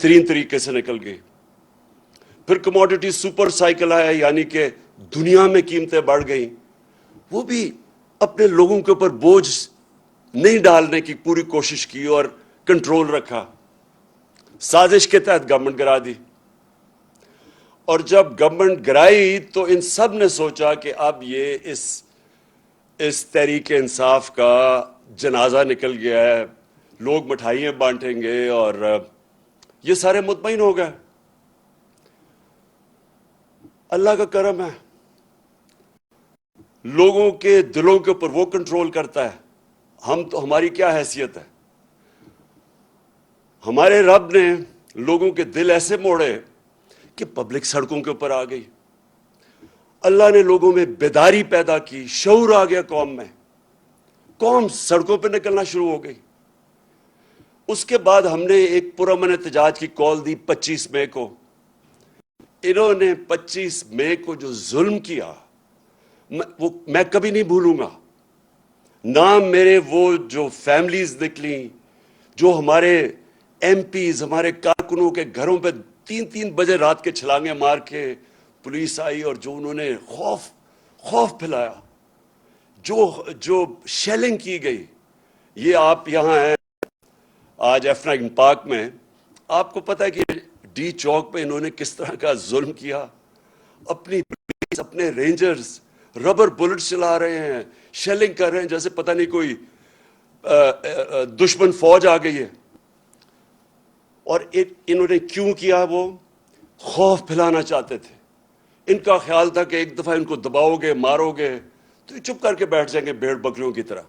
بہترین طریقے سے نکل گئی. پھر کموڈٹی سپر سائیکل آیا, یعنی کہ دنیا میں قیمتیں بڑھ گئیں. وہ بھی اپنے لوگوں کے اوپر بوجھ نہیں ڈالنے کی پوری کوشش کی اور کنٹرول رکھا. سازش کے تحت گورنمنٹ گرا دی. اور جب گورنمنٹ گرائی تو ان سب نے سوچا کہ اب یہ اس تحریک انصاف کا جنازہ نکل گیا ہے, لوگ مٹھائیاں بانٹیں گے, اور یہ سارے مطمئن ہو گئے. اللہ کا کرم ہے, لوگوں کے دلوں کے اوپر وہ کنٹرول کرتا ہے. ہماری کیا حیثیت ہے؟ ہمارے رب نے لوگوں کے دل ایسے موڑے کہ پبلک سڑکوں کے اوپر آ گئی. اللہ نے لوگوں میں بیداری پیدا کی, شعور آ گیا قوم میں, قوم سڑکوں پہ نکلنا شروع ہو گئی. اس کے بعد ہم نے ایک پرامن احتجاج کی کال دی 25 مئی کو. انہوں نے 25 مئی کو جو ظلم کیا وہ میں کبھی نہیں بھولوں گا. نام میرے وہ جو فیملیز نکلیں, جو ہمارے ایم پیز, ہمارے کارکنوں کے گھروں پہ 3 بجے رات کے چھلانگیں مار کے پولیس آئی, اور جو انہوں نے خوف پھیلایا, جو شیلنگ کی گئی. یہ آپ یہاں ہیں آج F9 پارک میں, آپ کو پتہ ہے کہ ڈی چوک پہ انہوں نے کس طرح کا ظلم کیا. اپنی پولیس, اپنے رینجرز ربر بلٹ چلا رہے ہیں, شیلنگ کر رہے ہیں جیسے پتہ نہیں کوئی دشمن فوج آ گئی ہے. اور انہوں نے کیوں کیا؟ وہ خوف پھیلانا چاہتے تھے. ان کا خیال تھا کہ ایک دفعہ ان کو دباؤ گے, مارو گے تو یہ چپ کر کے بیٹھ جائیں گے بھیڑ بکریوں کی طرح.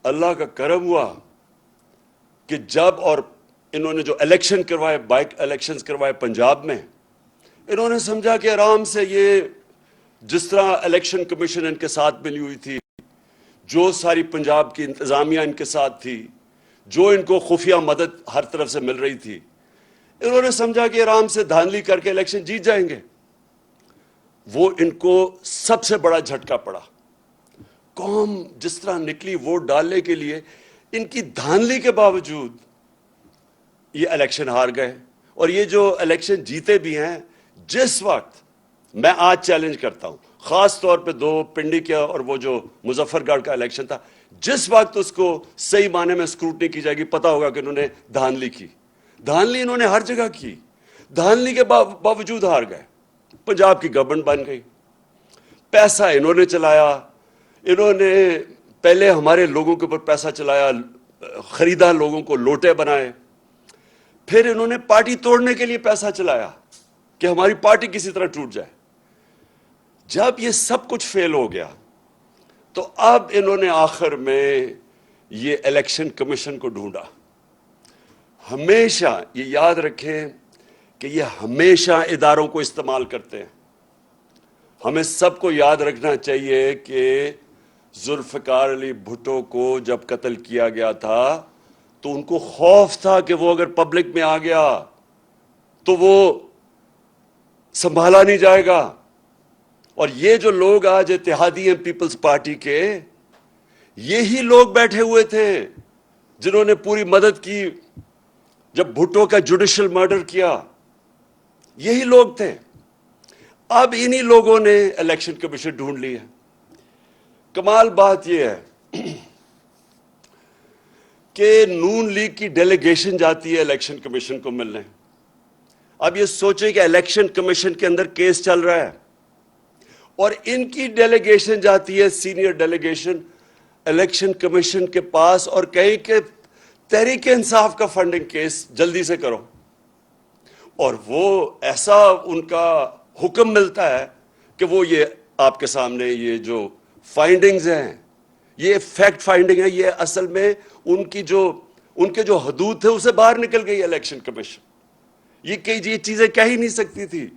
اللہ کا کرم ہوا کہ جب اور انہوں نے جو الیکشن کروائے, بائک الیکشنز کروائے پنجاب میں, انہوں نے سمجھا کہ آرام سے یہ جس طرح الیکشن کمیشن ان کے ساتھ ملی ہوئی تھی, جو ساری پنجاب کی انتظامیہ ان کے ساتھ تھی, جو ان کو خفیہ مدد ہر طرف سے مل رہی تھی, انہوں نے سمجھا کہ آرام سے دھاندلی کر کے الیکشن جیت جائیں گے. وہ ان کو سب سے بڑا جھٹکا پڑا. قوم جس طرح نکلی ووٹ ڈالنے کے لیے, ان کی دھاندلی کے باوجود یہ الیکشن ہار گئے. اور یہ جو الیکشن جیتے بھی ہیں, جس وقت میں آج چیلنج کرتا ہوں, خاص طور پہ 2 پنڈی کا اور وہ جو مظفر گڑھ کا الیکشن تھا, جس وقت اس کو صحیح معنی میں اسکروٹنی کی جائے گی, پتا ہوگا کہ انہوں نے دھاندلی کی. دھاندلی انہوں نے ہر جگہ کی, دھاندلی کے باوجود ہار گئے. پنجاب کی گورنمنٹ بن گئی. پیسہ انہوں نے چلایا, انہوں نے پہلے ہمارے لوگوں کے اوپر پیسہ چلایا, خریدا, لوگوں کو لوٹے بنائے. پھر انہوں نے پارٹی توڑنے کے لیے پیسہ چلایا کہ ہماری پارٹی کسی طرح ٹوٹ جائے. جب یہ سب کچھ فیل ہو گیا تو اب انہوں نے آخر میں یہ الیکشن کمیشن کو ڈھونڈا. ہمیشہ یہ یاد رکھیں کہ یہ ہمیشہ اداروں کو استعمال کرتے ہیں. ہمیں سب کو یاد رکھنا چاہیے کہ ذوالفقار علی بھٹو کو جب قتل کیا گیا تھا تو ان کو خوف تھا کہ وہ اگر پبلک میں آ گیا تو وہ سنبھالا نہیں جائے گا. اور یہ جو لوگ آج اتحادی ہیں پیپلز پارٹی کے, یہی لوگ بیٹھے ہوئے تھے جنہوں نے پوری مدد کی جب بھٹو کا جوڈیشل مرڈر کیا. یہی لوگ تھے. اب انہی لوگوں نے الیکشن کمیشن ڈھونڈ لی ہے. کمال بات یہ ہے کہ نون لیگ کی ڈیلیگیشن جاتی ہے الیکشن کمیشن کو ملنے. اب یہ سوچیں کہ الیکشن کمیشن کے اندر کیس چل رہا ہے اور ان کی ڈیلیگیشن جاتی ہے, سینئر ڈیلیگیشن, الیکشن کمیشن کے پاس, اور کہیں کہ تحریک انصاف کا فنڈنگ کیس جلدی سے کرو. اور وہ ایسا ان کا حکم ملتا ہے کہ وہ یہ آپ کے سامنے یہ جو فائنڈنگز ہیں, یہ فیکٹ فائنڈنگ ہے, یہ اصل میں ان کے جو حدود تھے اسے باہر نکل گئی الیکشن کمیشن. یہ چیزیں کہہ ہی نہیں سکتی تھی.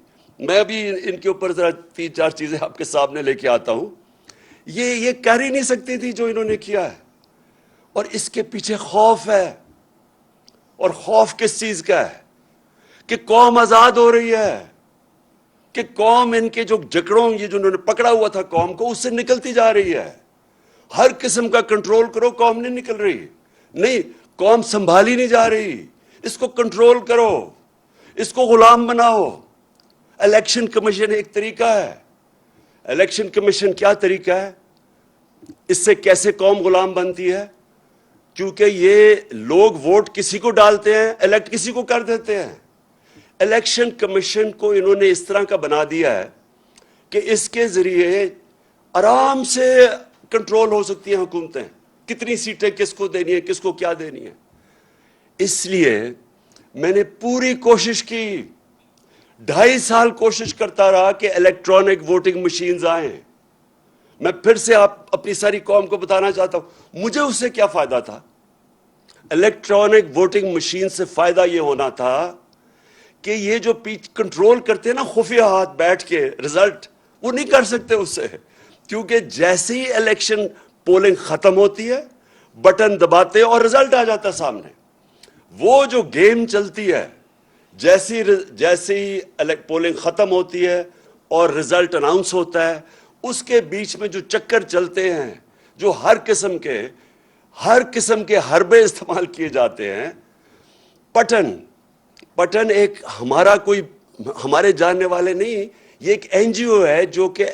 میں بھی ان کے اوپر ذرا 3-4 چیزیں آپ کے سامنے لے کے آتا ہوں. یہ کہہ ہی نہیں سکتی تھی جو انہوں نے کیا ہے. اور اس کے پیچھے خوف ہے. اور خوف کس چیز کا ہے؟ کہ قوم آزاد ہو رہی ہے, کہ قوم ان کے جو جکڑوں, یہ جو انہوں نے پکڑا ہوا تھا قوم کو, اس سے نکلتی جا رہی ہے. ہر قسم کا کنٹرول کرو, قوم نہیں نکل رہی. نہیں, قوم سنبھالی نہیں جا رہی. اس کو کنٹرول کرو, اس کو غلام بناؤ. الیکشن کمیشن ایک طریقہ ہے. الیکشن کمیشن کیا طریقہ ہے؟ اس سے کیسے قوم غلام بنتی ہے؟ کیونکہ یہ لوگ ووٹ کسی کو ڈالتے ہیں, الیکٹ کسی کو کر دیتے ہیں. الیکشن کمیشن کو انہوں نے اس طرح کا بنا دیا ہے کہ اس کے ذریعے آرام سے کنٹرول ہو سکتی ہیں حکومتیں, کتنی سیٹیں کس کو دینی ہے, کس کو کیا دینی ہے. اس لیے میں نے پوری کوشش کی, 2.5 سال کوشش کرتا رہا کہ الیکٹرانک ووٹنگ مشینز آئیں. میں پھر سے اپنی ساری قوم کو بتانا چاہتا ہوں, مجھے اس سے کیا فائدہ تھا. الیکٹرانک ووٹنگ مشین سے فائدہ یہ ہونا تھا کہ یہ جو کنٹرول کرتے ہیں نا خفیہ ہاتھ بیٹھ کے رزلٹ, وہ نہیں کر سکتے اس سے, کیونکہ جیسے ہی الیکشن پولنگ ختم ہوتی ہے بٹن دباتے اور رزلٹ آ جاتا ہے سامنے. وہ جو گیم چلتی ہے, جیسے ہی پولنگ ختم ہوتی ہے اور رزلٹ اناؤنس ہوتا ہے, اس کے بیچ میں جو چکر چلتے ہیں, جو ہر قسم کے حربے استعمال کیے جاتے ہیں. پٹن ایک ہمارے جاننے والے نہیں, یہ ایک این جی او ہے جو کہ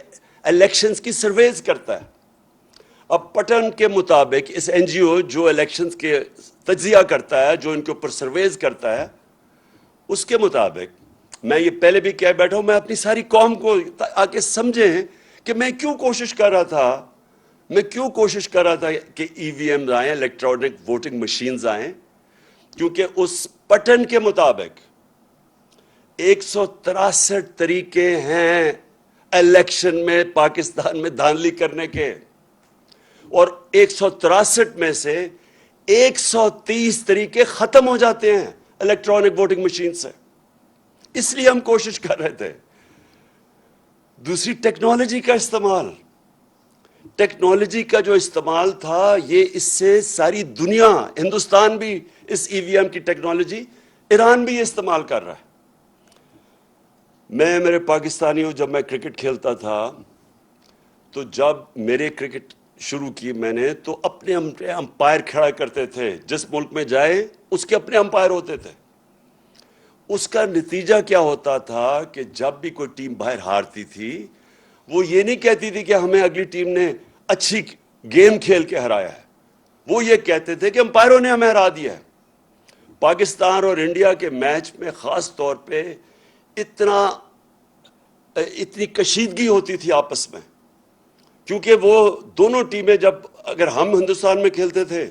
الیکشنز کی سرویز کرتا ہے. اب پٹن کے مطابق اس این جی او جو الیکشنز کے تجزیہ کرتا ہے, جو ان کے اوپر سرویز کرتا ہے, اس کے مطابق میں یہ پہلے بھی کہہ بیٹھا ہوں, میں اپنی ساری قوم کو آ کے سمجھیں کہ میں کیوں کوشش کر رہا تھا کہ ای وی ایم آئیں, الیکٹرانک ووٹنگ مشینز آئیں. کیونکہ اس پٹن کے مطابق 163 طریقے ہیں الیکشن میں پاکستان میں دھاندلی کرنے کے, اور 163 میں سے 130 طریقے ختم ہو جاتے ہیں الیکٹرانک ووٹنگ مشین سے. اس لیے ہم کوشش کر رہے تھے. دوسری ٹیکنالوجی کا جو استعمال تھا, یہ اس سے ساری دنیا, ہندوستان بھی اس ای وی ایم کی ٹیکنالوجی, ایران بھی یہ استعمال کر رہا ہے. میرے پاکستانیوں, جب میں کرکٹ کھیلتا تھا تو جب میرے کرکٹ شروع کی میں نے, تو اپنے امپائر کھڑا کرتے تھے. جس ملک میں جائے اس کے اپنے امپائر ہوتے تھے. اس کا نتیجہ کیا ہوتا تھا کہ جب بھی کوئی ٹیم باہر ہارتی تھی, وہ یہ نہیں کہتی تھی کہ ہمیں اگلی ٹیم نے اچھی گیم کھیل کے ہرایا ہے, وہ یہ کہتے تھے کہ امپائروں نے ہمیں ہرا دیا ہے. پاکستان اور انڈیا کے میچ میں خاص طور پہ اتنی کشیدگی ہوتی تھی آپس میں, کیونکہ وہ دونوں ٹیمیں, جب اگر ہم ہندوستان میں کھیلتے تھے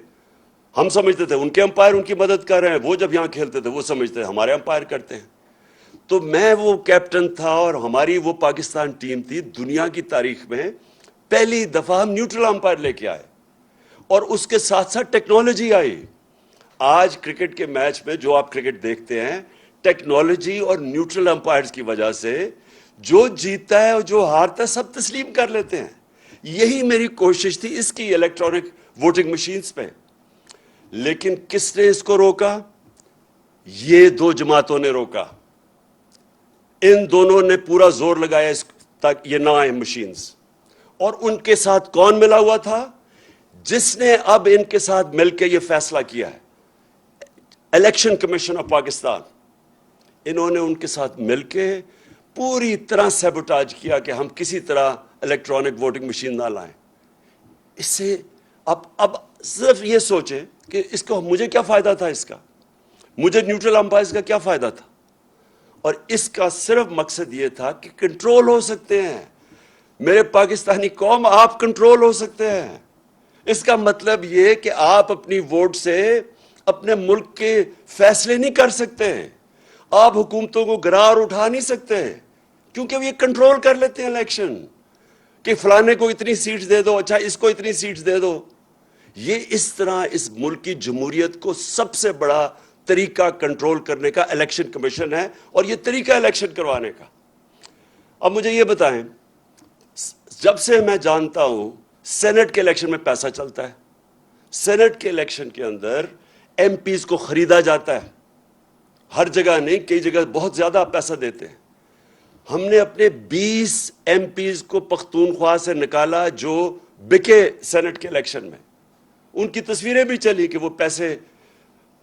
ہم سمجھتے تھے ان کے امپائر ان کی مدد کر رہے ہیں, وہ جب یہاں کھیلتے تھے وہ سمجھتے تھے ہمارے امپائر کرتے ہیں. تو میں وہ کیپٹن تھا اور ہماری وہ پاکستان ٹیم تھی, دنیا کی تاریخ میں پہلی دفعہ ہم نیوٹرل امپائر لے کے آئے, اور اس کے ساتھ ساتھ ٹیکنالوجی آئی. آج کرکٹ کے میچ میں جو آپ کرکٹ دیکھتے ہیں, ٹیکنالوجی اور نیوٹرل امپائرز کی وجہ سے جو جیتتا ہے اور جو ہارتا ہے سب تسلیم کر لیتے ہیں. یہی میری کوشش تھی اس کی الیکٹرانک ووٹنگ مشینز پہ. لیکن کس نے اس کو روکا؟ یہ 2 جماعتوں نے روکا. ان دونوں نے پورا زور لگایا اس تک یہ نہ آئے مشینز. اور ان کے ساتھ کون ملا ہوا تھا؟ جس نے اب ان کے ساتھ مل کے یہ فیصلہ کیا ہے, الیکشن کمیشن آف پاکستان. انہوں نے ان کے ساتھ مل کے پوری طرح سیبوٹاج کیا کہ ہم کسی طرح الیکٹرانک ووٹنگ مشین نہ لائیں. اس سے اب صرف یہ سوچیں کہ اس کو مجھے کیا فائدہ تھا, اس کا مجھے نیوٹرل امپائرز کا کیا فائدہ تھا. اور اس کا صرف مقصد یہ تھا کہ کنٹرول ہو سکتے ہیں. میرے پاکستانی قوم, آپ کنٹرول ہو سکتے ہیں. اس کا مطلب یہ کہ آپ اپنی ووٹ سے اپنے ملک کے فیصلے نہیں کر سکتے, آپ حکومتوں کو گرار اٹھا نہیں سکتے, کیونکہ وہ یہ کنٹرول کر لیتے ہیں الیکشن, کہ فلانے کو اتنی سیٹس دے دو, اچھا اس کو اتنی سیٹس دے دو. یہ اس طرح اس ملک کی جمہوریت کو سب سے بڑا طریقہ کنٹرول کرنے کا الیکشن کمیشن ہے, اور یہ طریقہ الیکشن کروانے کا. اب مجھے یہ بتائیں, جب سے میں جانتا ہوں سینٹ کے الیکشن میں پیسہ چلتا ہے, سینٹ کے الیکشن کے اندر ایم پیز کو خریدا جاتا ہے, ہر جگہ نہیں, کئی جگہ بہت زیادہ پیسہ دیتے ہیں. ہم نے اپنے 20 ایم پیز کو پختونخوا سے نکالا جو بکے سینٹ کے الیکشن میں. ان کی تصویریں بھی چلی کہ وہ پیسے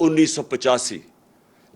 1985,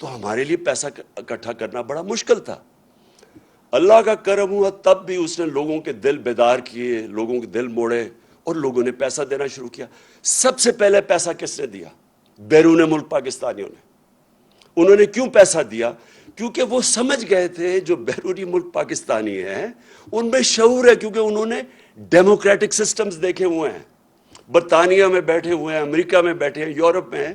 تو ہمارے لیے پیسہ اکٹھا کرنا بڑا مشکل تھا. اللہ کا کرم ہوا تب بھی اس نے لوگوں کے دل بیدار کیے, لوگوں کے دل موڑے, اور لوگوں نے پیسہ دینا شروع کیا. سب سے پہلے پیسہ کس نے دیا؟ بیرون ملک پاکستانیوں نے. انہوں نے کیوں پیسہ دیا؟ کیونکہ وہ سمجھ گئے تھے جو بیرونی ملک پاکستانی ہیں ان میں شعور ہے, کیونکہ انہوں نے ڈیموکریٹک سسٹمز دیکھے ہوئے ہیں, برطانیہ میں بیٹھے ہوئے ہیں, امریکہ میں بیٹھے ہیں, یورپ میں ہیں.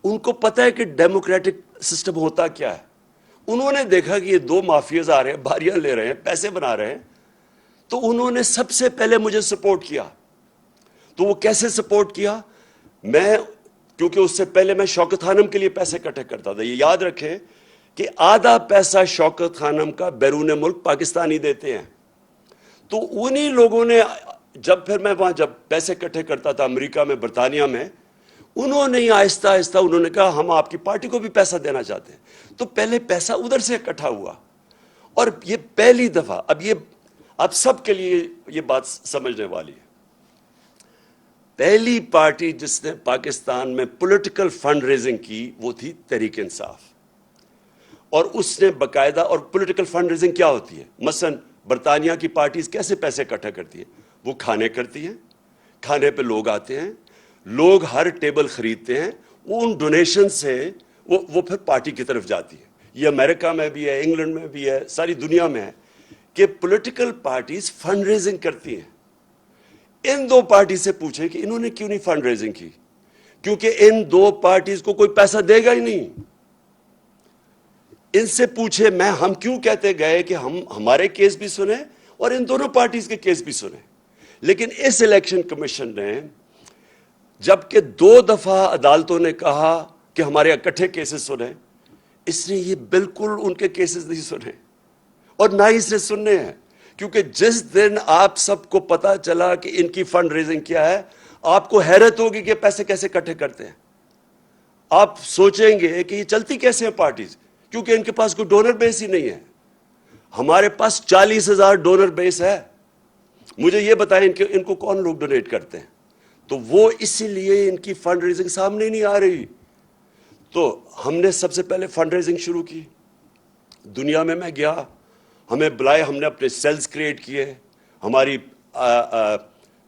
ان کو پتہ ہے کہ ڈیموکریٹک سسٹم ہوتا کیا ہے. انہوں نے دیکھا کہ یہ دو مافیاز آ رہے ہیں, باریاں لے رہے ہیں, پیسے بنا رہے ہیں, تو انہوں نے سب سے پہلے مجھے سپورٹ کیا. تو وہ کیسے سپورٹ کیا؟ کیونکہ اس سے پہلے میں شوکت خانم کے لیے پیسے اکٹھے کرتا تھا. یہ یاد رکھیں کہ آدھا پیسہ شوکت خانم کا بیرون ملک پاکستانی دیتے ہیں. تو انہی لوگوں نے پھر میں وہاں جب پیسے اکٹھے کرتا تھا امریکہ میں, برطانیہ میں, انہوں نے آہستہ آہستہ انہوں نے کہا ہم آپ کی پارٹی کو بھی پیسہ دینا چاہتے ہیں. تو پہلے پیسہ ادھر سے اکٹھا ہوا, اور یہ پہلی دفعہ, اب سب کے لیے یہ بات سمجھنے والی ہے, پہلی پارٹی جس نے پاکستان میں پولیٹیکل فنڈ ریزنگ کی وہ تھی تحریک انصاف. اور اس نے باقاعدہ, اور پولیٹیکل فنڈ ریزنگ کیا ہوتی ہے؟ مثلا برطانیہ کی پارٹیز کیسے پیسے اکٹھا کرتی ہیں؟ وہ کھانے کرتی ہیں, کھانے پہ لوگ آتے ہیں, لوگ ہر ٹیبل خریدتے ہیں, وہ ان ڈونیشن سے وہ پھر پارٹی کی طرف جاتی ہے. یہ امریکہ میں بھی ہے, انگلینڈ میں بھی ہے, ساری دنیا میں ہے کہ پولیٹیکل پارٹیز فنڈ ریزنگ کرتی ہیں. ان دو پارٹی سے پوچھیں کہ انہوں نے کیوں نہیں فنڈ ریزنگ کی؟ کیونکہ ان دو پارٹیز کو کوئی پیسہ دے گا ہی نہیں. ان سے پوچھے ہم کیوں کہتے گئے کہ ہمارے کیس بھی سنیں اور ان دونوں پارٹیز کے کیس بھی سنیں. لیکن اس الیکشن کمیشن نے جبکہ 2 دفعہ عدالتوں نے کہا کہ ہمارے اکٹھے کیسز سنیں, اس نے یہ بالکل ان کے کیسز نہیں سنے, اور نہ ہی اس نے سننے ہیں. کیونکہ جس دن آپ سب کو پتا چلا کہ ان کی فنڈ ریزنگ کیا ہے, آپ کو حیرت ہوگی کہ پیسے کیسے اکٹھے کرتے ہیں. آپ سوچیں گے کہ یہ چلتی کیسے ہیں پارٹیز, کیونکہ ان کے پاس کوئی ڈونر بیس ہی نہیں ہے. ہمارے پاس 40,000 ڈونر بیس ہے. مجھے یہ بتائیں ان کو کون لوگ ڈونیٹ کرتے ہیں؟ تو وہ اسی لیے ان کی فنڈ ریزنگ سامنے نہیں آ رہی. تو ہم نے سب سے پہلے فنڈ ریزنگ شروع کی. دنیا میں گیا, ہمیں بلائے, ہم نے اپنے سیلز کریٹ کیے, ہماری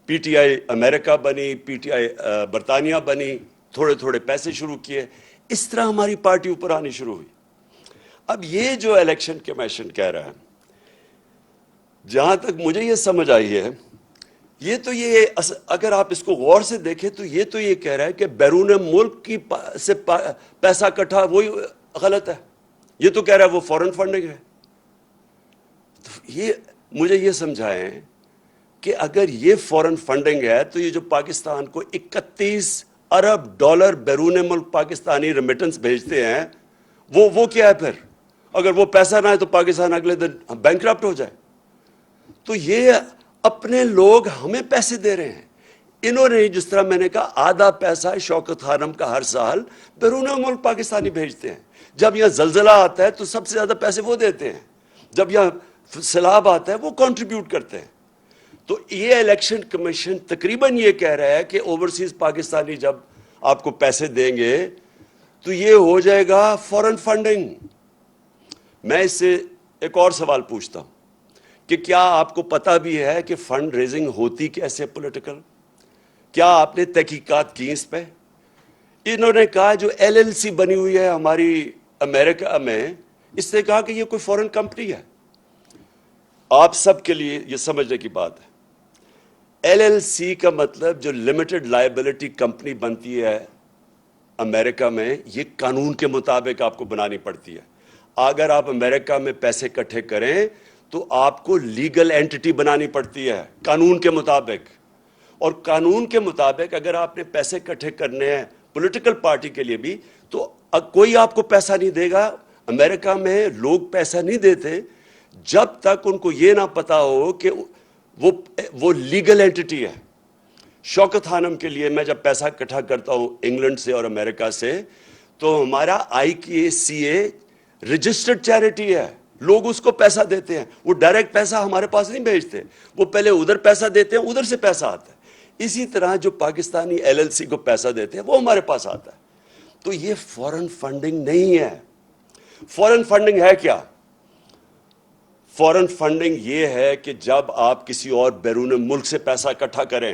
پی ٹی آئی امریکہ بنی, پی ٹی آئی برطانیہ بنی, تھوڑے تھوڑے پیسے شروع کیے, اس طرح ہماری پارٹی اوپر آنی شروع ہوئی. اب یہ جو الیکشن کمیشن کہہ رہا ہے, جہاں تک مجھے یہ سمجھ آئی ہے, یہ اگر آپ اس کو غور سے دیکھیں تو یہ کہہ رہا ہے کہ بیرون ملک کی سے پیسہ اکٹھا, وہی غلط ہے. یہ تو کہہ رہا ہے وہ فورن فنڈنگ ہے. تو مجھے یہ سمجھائیں کہ اگر یہ فورن فنڈنگ ہے تو یہ جو پاکستان کو 31 ارب ڈالر بیرون ملک پاکستانی ریمیٹنس بھیجتے ہیں, وہ کیا ہے پھر؟ اگر وہ پیسہ نہ ہے تو پاکستان اگلے دن بینکرپٹ ہو جائے. تو یہ اپنے لوگ ہمیں پیسے دے رہے ہیں. انہوں نے, جس طرح میں نے کہا, آدھا پیسہ شوکت خانم کا ہر سال بیرون ملک پاکستانی بھیجتے ہیں. جب یہاں زلزلہ آتا ہے تو سب سے زیادہ پیسے وہ دیتے ہیں, جب یہاں سیلاب آتا ہے وہ کنٹریبیوٹ کرتے ہیں. تو یہ الیکشن کمیشن تقریباً یہ کہہ رہا ہے کہ اوورسیز پاکستانی جب آپ کو پیسے دیں گے تو یہ ہو جائے گا فورن فنڈنگ. میں اس سے ایک اور سوال پوچھتا ہوں کہ کیا آپ کو پتہ بھی ہے کہ فنڈ ریزنگ ہوتی کیسے پولیٹیکل؟ کیا آپ نے تحقیقات کی اس پہ؟ انہوں نے کہا جو LLC بنی ہوئی ہے ہماری امریکہ میں, اس نے کہا کہ یہ کوئی فورن کمپنی ہے. آپ سب کے لیے یہ سمجھنے کی بات ہے, LLC کا مطلب جو لمیٹڈ لائبلٹی کمپنی بنتی ہے امریکہ میں, یہ قانون کے مطابق آپ کو بنانی پڑتی ہے. اگر آپ امریکہ میں پیسے اکٹھے کریں تو آپ کو لیگل اینٹی بنانی پڑتی ہے قانون کے مطابق. اور قانون کے مطابق اگر آپ نے پیسے اکٹھے کرنے ہیں پولیٹیکل پارٹی کے لیے بھی, تو کوئی آپ کو پیسہ نہیں دے گا. امریکہ میں لوگ پیسہ نہیں دیتے جب تک ان کو یہ نہ پتا ہو کہ وہ لیگل اینٹی ہے. شوکت خانم کے لیے میں جب پیسہ اکٹھا کرتا ہوں انگلینڈ سے اور امریکہ سے, تو ہمارا IKCA رجسٹرڈ چیریٹی ہے. لوگ اس کو پیسہ دیتے ہیں, وہ ڈائریکٹ پیسہ ہمارے پاس نہیں بھیجتے, وہ پہلے ادھر پیسہ دیتے ہیں, ادھر سے پیسہ آتا ہے. اسی طرح جو پاکستانی LLC کو پیسہ دیتے ہیں وہ ہمارے پاس آتا ہے. تو یہ فورن فنڈنگ نہیں ہے. فورن فنڈنگ ہے کیا؟ فورن فنڈنگ یہ ہے کہ جب آپ کسی اور بیرون ملک سے پیسہ اکٹھا کریں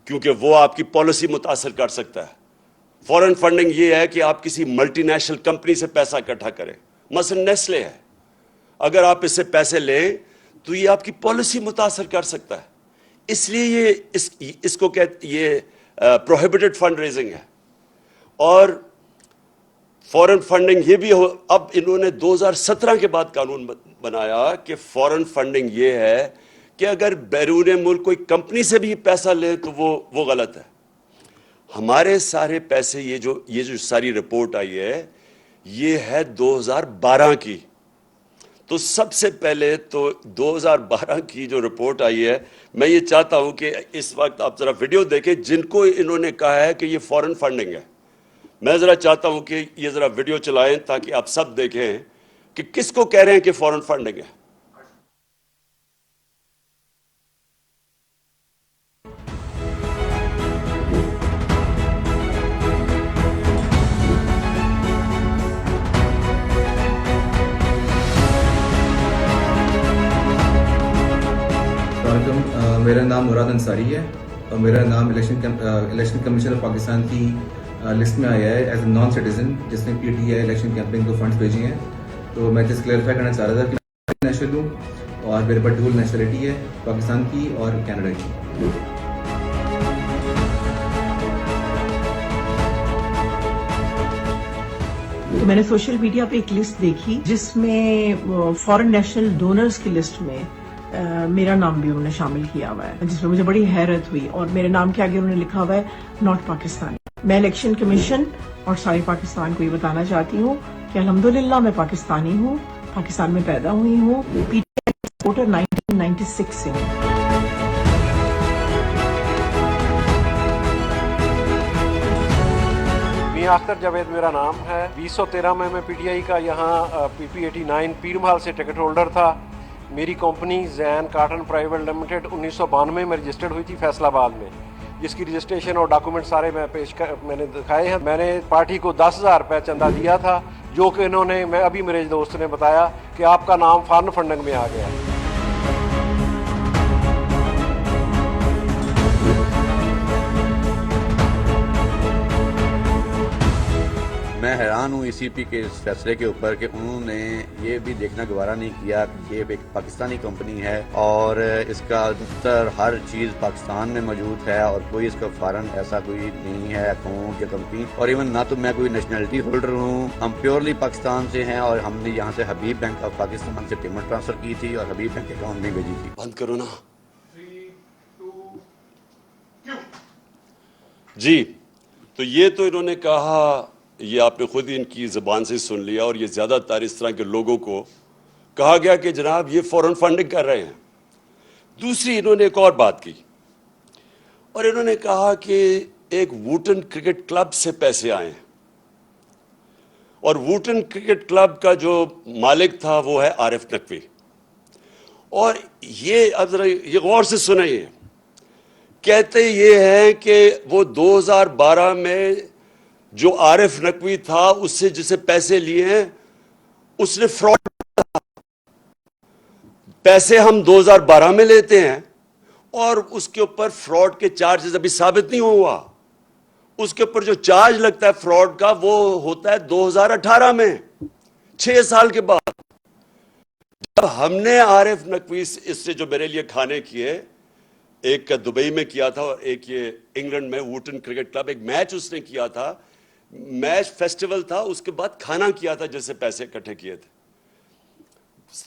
کیونکہ وہ آپ کی پالیسی متاثر کر سکتا ہے. فورن فنڈنگ یہ ہے کہ آپ کسی ملٹی نیشنل کمپنی سے پیسہ اکٹھا کریں. مثلا نیسلے ہے, اگر آپ اس سے پیسے لیں تو یہ آپ کی پالیسی متاثر کر سکتا ہے, اس لیے یہ اس کو یہ پروہیبٹڈ فنڈ ریزنگ ہے. اور فورن فنڈنگ یہ بھی اب انہوں نے 2017 کے بعد قانون بنایا کہ فورن فنڈنگ یہ ہے کہ اگر بیرون ملک کوئی کمپنی سے بھی پیسہ لے تو وہ غلط ہے. ہمارے سارے پیسے یہ جو ساری رپورٹ آئی ہے یہ ہے 2012 کی. تو سب سے پہلے تو 2012 کی جو رپورٹ آئی ہے, میں یہ چاہتا ہوں کہ اس وقت آپ ذرا ویڈیو دیکھیں جن کو انہوں نے کہا ہے کہ یہ فورن فنڈنگ ہے. میں ذرا چاہتا ہوں کہ یہ ذرا ویڈیو چلائیں تاکہ آپ سب دیکھیں کہ کس کو کہہ رہے ہیں کہ فورن فنڈنگ ہے. میرا نام مراد انصاری ہے اور میرا نام الیکشن کمیشن آف پاکستان کی لسٹ میں آیا ہے ایز اے نان سٹیزن جس نے P T I election campaign کو فنڈز بھیجے ہیں. تو میں جس کلیئرفائی کرنا چاہ رہا تھا کہ میں نیشنل ہوں اور میرے پاس ڈبل نیشنلٹی ہے, پاکستان کی اور کینیڈا کی. تو میں نے سوشل میڈیا پہ ایک لسٹ دیکھی جس میں فورن نیشنل ڈونرز کی لسٹ میں میرا نام بھی انہوں نے شامل کیا ہوا ہے, جس میں مجھے بڑی حیرت ہوئی. اور میرے نام کے آگے انہوں نے لکھا ہوا ہے ناٹ پاکستان. میں الیکشن کمیشن اور سارے پاکستان کو یہ بتانا چاہتی ہوں کہ الحمدللہ میں پاکستانی ہوں, پاکستان میں پیدا ہوئی ہوں, پی ٹی آئی سپورٹر 1996 سے ہوں. میاں اختر جاوید میرا نام ہے. 2013 میں پی ٹی آئی کا یہاں پی پی 89 پیر محل سے ٹکٹ ہولڈر تھا. میری کمپنی زین کاٹن پرائیویٹ لمیٹڈ 1992 میں رجسٹرڈ ہوئی تھی فیصل آباد میں, جس کی رجسٹریشن اور ڈاکومنٹ سارے میں نے دکھائے ہیں. میں نے پارٹی کو 10,000 روپے چندہ دیا تھا جو کہ انہوں نے, میں ابھی میرے دوست نے بتایا کہ آپ کا نام فارن فنڈنگ میں آ گیا. میں حیران ہوں ای سی پی کے اس فیصلے کے اوپر کہ انہوں نے یہ بھی دیکھنا گوارا نہیں کیا کہ یہ ایک پاکستانی کمپنی ہے اور اس کا دفتر ہر چیز پاکستان میں موجود ہے اور کوئی اس کا فارن ایسا کوئی نہیں ہے اکاؤنٹ یا کمپنی. اور ایون نہ تو میں کوئی نیشنلٹی ہولڈر ہوں, ہم پیورلی پاکستان سے ہیں اور ہم نے یہاں سے حبیب بینک آف پاکستان سے پیمنٹ ٹرانسفر کی تھی اور حبیب بینک اکاؤنٹ میں بھیجی تھی. بند کرو نا. جی تو یہ تو انہوں نے کہا, یہ آپ نے خود ہی ان کی زبان سے سن لیا, اور یہ زیادہ تر اس طرح کے لوگوں کو کہا گیا کہ جناب یہ فورن فنڈنگ کر رہے ہیں. دوسری انہوں نے ایک اور بات کی اور انہوں نے کہا کہ ایک ووٹن کرکٹ کلب سے پیسے آئے ہیں اور ووٹن کرکٹ کلب کا جو مالک تھا وہ ہے عارف نقوی. اور یہ اب ذرا یہ غور سے سنیں, کہتے یہ ہیں کہ وہ 2012 میں جو عارف نقوی تھا اس سے جسے پیسے لیے ہیں اس نے فراڈ, پیسے ہم 2012 میں لیتے ہیں اور اس کے اوپر فراڈ کے چارجز ابھی ثابت نہیں ہوا. اس کے اوپر جو چارج لگتا ہے فراڈ کا وہ ہوتا ہے 2018 میں, 6 سال کے بعد. جب ہم نے عارف نقوی اس سے جو میرے لیے کھانے کیے, ایک کا دبئی میں کیا تھا اور ایک یہ انگلینڈ میں ووٹن کرکٹ کلب, ایک میچ اس نے کیا تھا, میچ فیسٹیول تھا, اس کے بعد کھانا کیا تھا جس سے پیسے اکٹھے کیے تھے.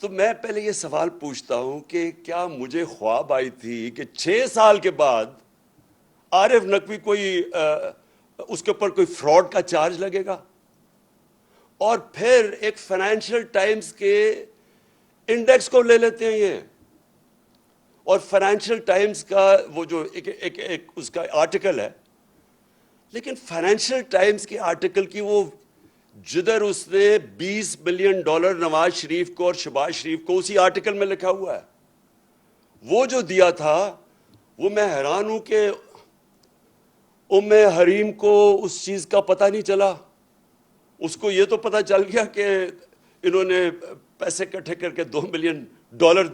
تو میں پہلے یہ سوال پوچھتا ہوں کہ کیا مجھے خواب آئی تھی کہ 6 سال کے بعد عارف نقوی کوئی اس کے اوپر کوئی فراڈ کا چارج لگے گا؟ اور پھر ایک فائنینشیل ٹائمز کے انڈیکس کو لے لیتے ہیں یہ, اور فائنینشیل ٹائمز کا وہ جو ایک اس کا آرٹیکل ہے, لیکن فائنینشیل ٹائمز کے آرٹیکل کی وہ جدھر اس نے $20 بلین نواز شریف کو اور شہباز شریف کو اسی آرٹیکل میں لکھا ہوا ہے, وہ جو دیا تھا وہ میں حیران ہوں کہ ام حریم کو اس چیز کا پتہ نہیں چلا. اس کو یہ تو پتہ چل گیا کہ انہوں نے پیسے اکٹھے کر کے $2 ملین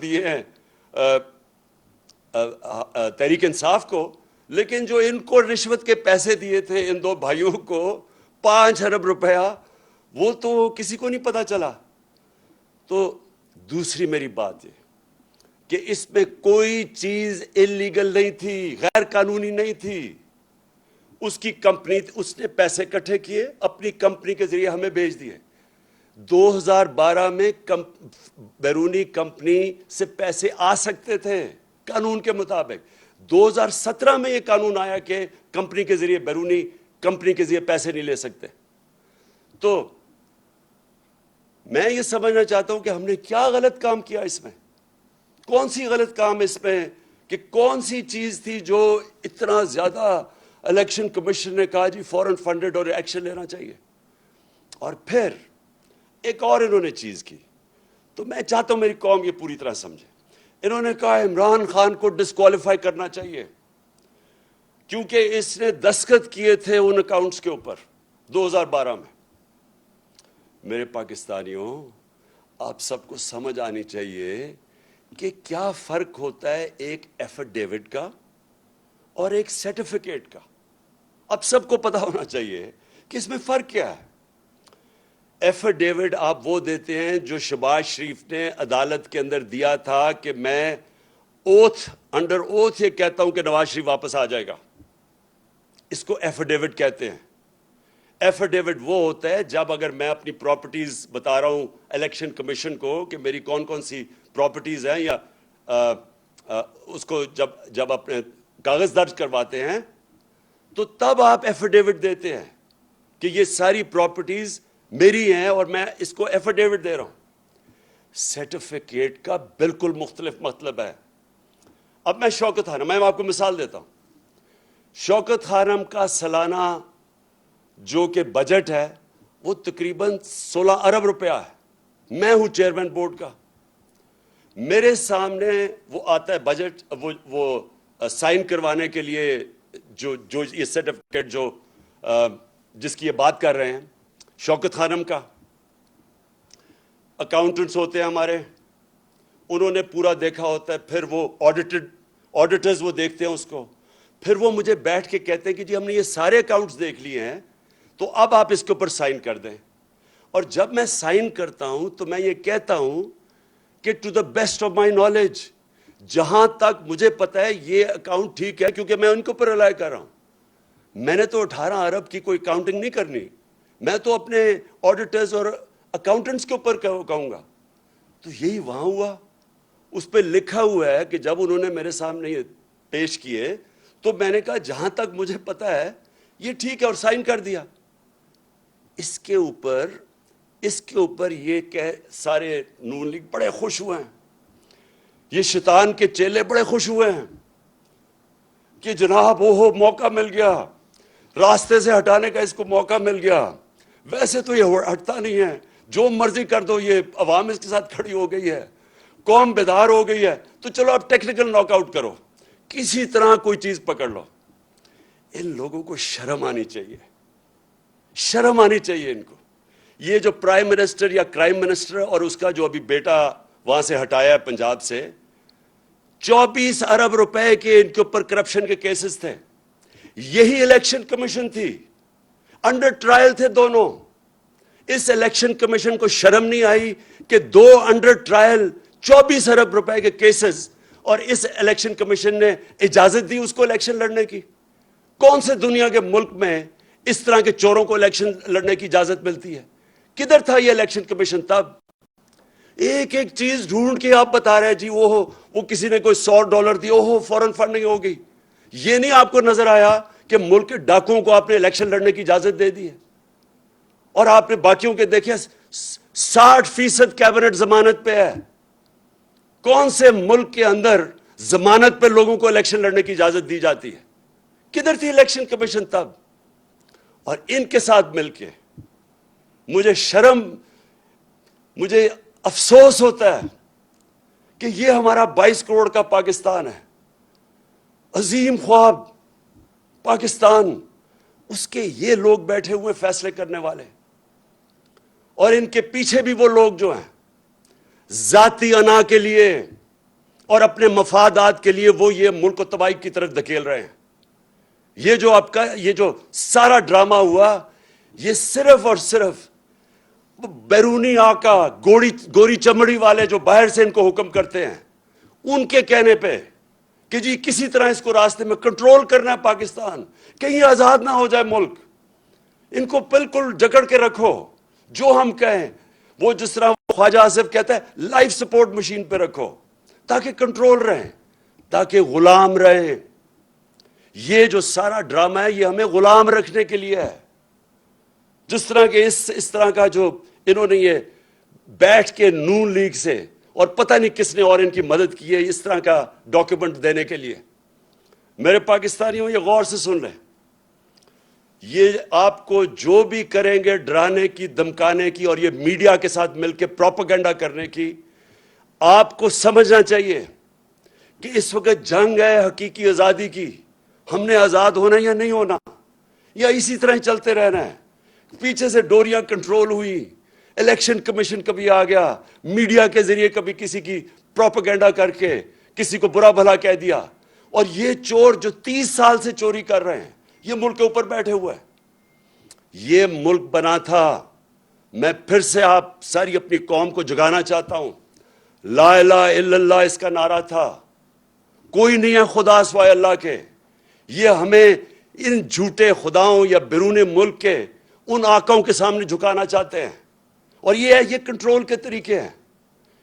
دیے ہیں تحریک انصاف کو، لیکن جو ان کو رشوت کے پیسے دیے تھے ان دو بھائیوں کو 5 ارب روپیہ، وہ تو کسی کو نہیں پتہ چلا۔ تو دوسری میری بات یہ کہ اس میں کوئی چیز انلیگل نہیں تھی، غیر قانونی نہیں تھی۔ اس کی کمپنی، اس نے پیسے اکٹھے کیے، اپنی کمپنی کے ذریعے ہمیں بھیج دیے۔ 2012 میں بیرونی کمپنی سے پیسے آ سکتے تھے قانون کے مطابق۔ 2017 میں یہ قانون آیا کہ کمپنی کے ذریعے، بیرونی کمپنی کے ذریعے پیسے نہیں لے سکتے۔ تو میں یہ سمجھنا چاہتا ہوں کہ ہم نے کیا غلط کام کیا اس میں، کون سی غلط کام اس میں، کہ کون سی چیز تھی جو اتنا زیادہ الیکشن کمیشن نے کہا جی فوراً فنڈڈ اور ایکشن لینا چاہیے۔ اور پھر ایک اور انہوں نے چیز کی، تو میں چاہتا ہوں میری قوم یہ پوری طرح سمجھے۔ انہوں نے کہا عمران خان کو ڈسکوالیفائی کرنا چاہیے کیونکہ اس نے دستخط کیے تھے ان اکاؤنٹس کے اوپر 2012 میں۔ میرے پاکستانیوں، آپ سب کو سمجھ آنی چاہیے کہ کیا فرق ہوتا ہے ایک ایفیڈیوٹ کا اور ایک سرٹیفکیٹ کا۔ اب سب کو پتا ہونا چاہیے کہ اس میں فرق کیا ہے۔ ایفیڈیوٹ آپ وہ دیتے ہیں جو شہباز شریف نے عدالت کے اندر دیا تھا کہ میں انڈر اوتھ یہ کہتا ہوں کہ نواز شریف واپس آ جائے گا، اس کو ایفیڈیوٹ کہتے ہیں۔ ایفیڈیوٹ وہ ہوتا ہے جب اگر میں اپنی پراپرٹیز بتا رہا ہوں الیکشن کمیشن کو کہ میری کون کون سی پراپرٹیز ہیں، یا اس کو جب اپنے کاغذ درج کرواتے ہیں تو تب آپ ایفیڈیوٹ دیتے ہیں کہ یہ ساری پراپرٹیز میری ہیں اور میں اس کو ایفیڈیوٹ دے رہا ہوں۔ سرٹیفکیٹ کا بالکل مختلف مطلب ہے۔ اب میں شوکت خانم، میں آپ کو مثال دیتا ہوں۔ شوکت خانم کا سالانہ جو کہ بجٹ ہے وہ تقریباً 16 ارب روپیہ ہے۔ میں ہوں چیئرمین بورڈ کا، میرے سامنے وہ آتا ہے بجٹ، وہ سائن کروانے کے لیے جو یہ سرٹیفکیٹ جو جس کی یہ بات کر رہے ہیں شوکت خانم کا، اکاؤنٹنٹس ہوتے ہیں ہمارے، انہوں نے پورا دیکھا ہوتا ہے، پھر وہ آڈیٹرز وہ دیکھتے ہیں اس کو، پھر وہ مجھے بیٹھ کے کہتے ہیں کہ جی ہم نے یہ سارے اکاؤنٹس دیکھ لیے ہیں تو اب آپ اس کے اوپر سائن کر دیں۔ اور جب میں سائن کرتا ہوں تو میں یہ کہتا ہوں کہ to the best of my knowledge, جہاں تک مجھے پتا ہے یہ اکاؤنٹ ٹھیک ہے، کیونکہ میں ان کے اوپر رلائی کر رہا ہوں۔ میں نے تو 18 ارب کی کوئی کاؤنٹنگ نہیں کرنی، میں تو اپنے آڈیٹرز اور اکاؤنٹنٹس کے اوپر کہوں گا۔ تو یہی وہاں ہوا، اس پہ لکھا ہوا ہے کہ جب انہوں نے میرے سامنے یہ پیش کیے تو میں نے کہا جہاں تک مجھے پتا ہے یہ ٹھیک ہے، اور سائن کر دیا۔ اس کے اوپر یہ کہ سارے نون لیگ بڑے خوش ہوئے ہیں، یہ شیطان کے چیلے بڑے خوش ہوئے ہیں کہ جناب وہ موقع مل گیا، راستے سے ہٹانے کا اس کو موقع مل گیا۔ ویسے تو یہ ہٹتا نہیں ہے، جو مرضی کر دو، یہ عوام اس کے ساتھ کھڑی ہو گئی ہے، قوم بیدار ہو گئی ہے، تو چلو اب ٹیکنیکل ناک آؤٹ کرو، کسی طرح کوئی چیز پکڑ لو۔ ان لوگوں کو شرم آنی چاہیے، شرم آنی چاہیے ان کو۔ یہ جو پرائم منسٹر یا کرائم منسٹر اور اس کا جو ابھی بیٹا وہاں سے ہٹایا ہے پنجاب سے، 24 ارب روپے کے ان کے اوپر کرپشن کے کیسز تھے۔ یہی الیکشن کمیشن تھی، انڈر ٹرائل تھے دونوں۔ اس الیکشن کمیشن کو شرم نہیں آئی کہ 2 انڈر ٹرائل 24 ارب روپے کے کیسز، اور اس الیکشن کمیشن نے اجازت دی اس کو الیکشن لڑنے کی؟ کون سے دنیا کے ملک میں اس طرح کے چوروں کو الیکشن لڑنے کی اجازت ملتی ہے؟ کدھر تھا یہ الیکشن کمیشن تب؟ ایک ایک چیز ڈھونڈ کے آپ بتا رہے ہیں جی وہ کسی نے کوئی $100 دیا، فوراً فنڈنگ ہو گئی۔ یہ نہیں آپ کو نظر آیا کہ ملک کے ڈاکوؤں کو آپ نے الیکشن لڑنے کی اجازت دے دی ہے، اور آپ نے باقیوں کے دیکھے 60% کیبنٹ ضمانت پہ ہے۔ کون سے ملک کے اندر ضمانت پہ لوگوں کو الیکشن لڑنے کی اجازت دی جاتی ہے؟ کدھر تھی الیکشن کمیشن تب؟ اور ان کے ساتھ مل کے مجھے افسوس ہوتا ہے کہ یہ ہمارا 22 کروڑ کا پاکستان ہے، عظیم خواب پاکستان، اس کے یہ لوگ بیٹھے ہوئے فیصلے کرنے والے۔ اور ان کے پیچھے بھی وہ لوگ جو ہیں ذاتی انا کے لیے اور اپنے مفادات کے لیے وہ یہ ملک کو تباہی کی طرف دھکیل رہے ہیں. یہ جو آپ کا یہ جو سارا ڈرامہ ہوا یہ صرف اور صرف بیرونی آقا گوری چمڑی والے جو باہر سے ان کو حکم کرتے ہیں ان کے کہنے پہ کہ جی کسی طرح اس کو راستے میں کنٹرول کرنا ہے پاکستان, کہیں آزاد نہ ہو جائے ملک, ان کو بالکل جکڑ کے رکھو, جو ہم کہیں وہ جس طرح خواجہ آصف کہتا ہے لائف سپورٹ مشین پہ رکھو تاکہ کنٹرول رہیں, تاکہ غلام رہیں. یہ جو سارا ڈرامہ ہے یہ ہمیں غلام رکھنے کے لیے ہے. جس طرح کہ اس طرح کا جو انہوں نے یہ بیٹھ کے نون لیگ سے اور پتہ نہیں کس نے اور ان کی مدد کی ہے اس طرح کا ڈاکیومنٹ دینے کے لیے. میرے پاکستانیوں یہ غور سے سن لیں, یہ آپ کو جو بھی کریں گے ڈرانے کی, دمکانے کی اور یہ میڈیا کے ساتھ مل کے پروپیگنڈا کرنے کی, آپ کو سمجھنا چاہیے کہ اس وقت جنگ ہے حقیقی آزادی کی. ہم نے آزاد ہونا یا نہیں ہونا, یا اسی طرح چلتے رہنا ہے. پیچھے سے ڈوریاں کنٹرول ہوئی, الیکشن کمیشن کبھی آ گیا, میڈیا کے ذریعے کبھی کسی کی پروپیگنڈا کر کے کسی کو برا بھلا کہہ دیا, اور یہ چور جو 30 سال سے چوری کر رہے ہیں یہ ملک کے اوپر بیٹھے ہوئے ہیں. یہ ملک بنا تھا, میں پھر سے آپ ساری اپنی قوم کو جگانا چاہتا ہوں, لا الہ الا اللہ اس کا نعرہ تھا, کوئی نہیں ہے خدا سوائے اللہ کے. یہ ہمیں ان جھوٹے خداؤں یا بیرون ملک کے ان آقاؤں کے سامنے جھکانا چاہتے ہیں, اور یہ کنٹرول کے طریقے ہیں.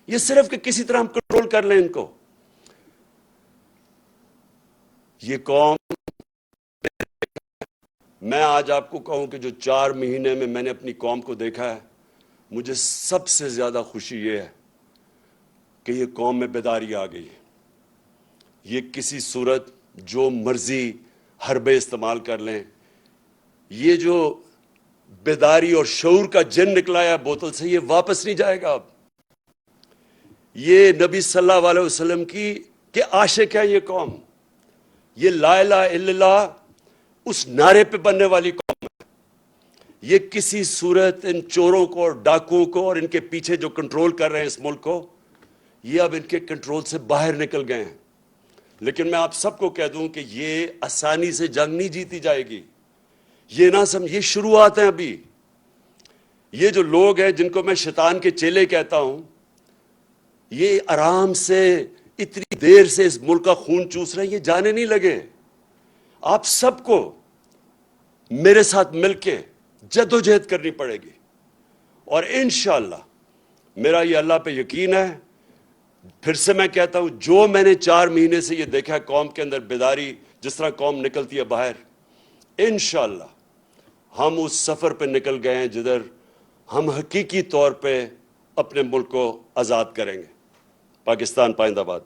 یہ صرف کہ کسی طرح ہم کنٹرول کر لیں ان کو. یہ قوم, میں آج آپ کو کہوں کہ جو 4 مہینے میں نے اپنی قوم کو دیکھا ہے, مجھے سب سے زیادہ خوشی یہ ہے کہ یہ قوم میں بیداری آ گئی ہے. یہ کسی صورت جو مرضی حربے استعمال کر لیں, یہ جو بیداری اور شعور کا جن نکلا ہے بوتل سے یہ واپس نہیں جائے گا. اب یہ نبی صلی اللہ علیہ وسلم کی کہ عاشق ہے یہ قوم. یہ لا الہ الا اللہ اس نعرے پہ بننے والی قوم ہے. یہ کسی صورت ان چوروں کو اور ڈاکوؤں کو اور ان کے پیچھے جو کنٹرول کر رہے ہیں اس ملک کو, یہ اب ان کے کنٹرول سے باہر نکل گئے ہیں. لیکن میں آپ سب کو کہہ دوں کہ یہ آسانی سے جنگ نہیں جیتی جائے گی. یہ نہ سمجھ, یہ شروعات ہیں ابھی. یہ جو لوگ ہیں جن کو میں شیطان کے چیلے کہتا ہوں, یہ آرام سے اتنی دیر سے اس ملک کا خون چوس رہے ہیں, یہ جانے نہیں لگے. آپ سب کو میرے ساتھ مل کے جدوجہد کرنی پڑے گی, اور انشاءاللہ میرا یہ اللہ پہ یقین ہے. پھر سے میں کہتا ہوں, جو میں نے 4 مہینے سے یہ دیکھا ہے قوم کے اندر بیداری, جس طرح قوم نکلتی ہے باہر, انشاءاللہ ہم اس سفر پہ نکل گئے ہیں جدھر ہم حقیقی طور پہ اپنے ملک کو آزاد کریں گے. پاکستان پائندہ باد.